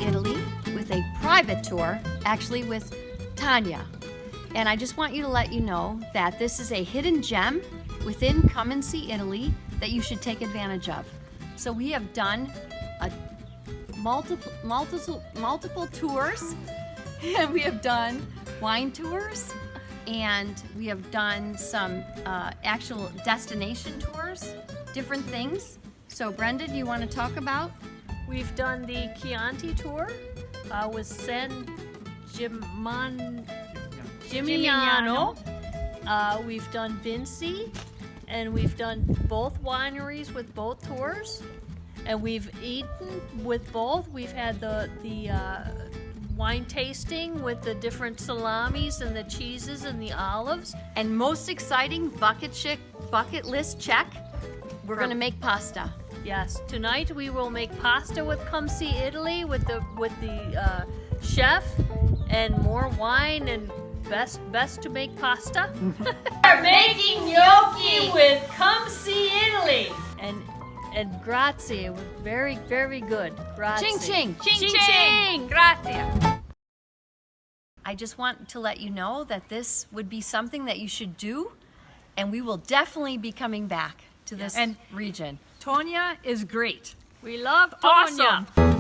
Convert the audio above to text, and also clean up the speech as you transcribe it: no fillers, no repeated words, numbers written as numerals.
Italy with a private tour, actually with Tanya. And I just want you to let you know that this is a hidden gem within Come and See Italy that you should take advantage of. So we have done multiple tours, and we have done wine tours, and we have done some actual destination tours, different things. So Brenda, do you want to talk about? We've done the Chianti tour with Gimignano. We've done Vinci, and we've done both wineries with both tours, and we've eaten with both. We've had the wine tasting with the different salamis and the cheeses and the olives. And most exciting, bucket list check, we're gonna make pasta. Yes, tonight we will make pasta with Come See Italy with the chef, and more wine, and best to make pasta. We're making gnocchi with Come See Italy, and grazie. It was very good. Grazie. Ching ching. Ching ching. Grazie. I just want to let you know that this would be something that you should do, and we will definitely be coming back to this region. Tonya is great. We love Tonya. Awesome.